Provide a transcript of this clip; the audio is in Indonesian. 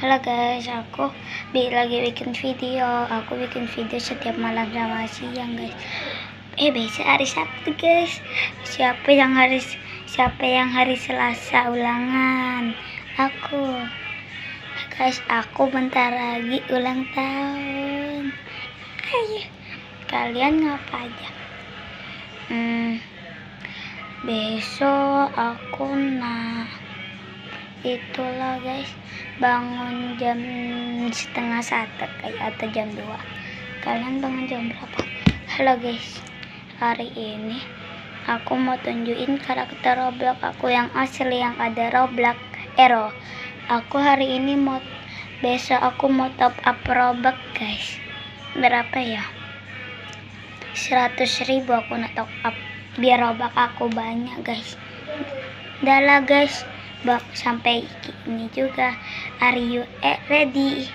Halo guys, aku lagi bikin video. Aku bikin video setiap malam sama siang guys. Besok hari Sabtu guys. Siapa yang hari Selasa ulangan? Aku. Guys, aku bentar lagi ulang tahun. Ayo. Kalian ngapa aja? Besok aku itulah guys, bangun jam 12:30 kayak atau jam 2. Kalian bangun jam berapa? Halo guys, hari ini aku mau tunjukin karakter Roblox aku yang asli, yang ada Roblox Hero. Aku hari ini besok aku mau top up Roblox guys. Berapa ya? 100.000 aku nak top up biar Roblox aku banyak guys. Udah lah guys, sampai ini juga. Are you ready?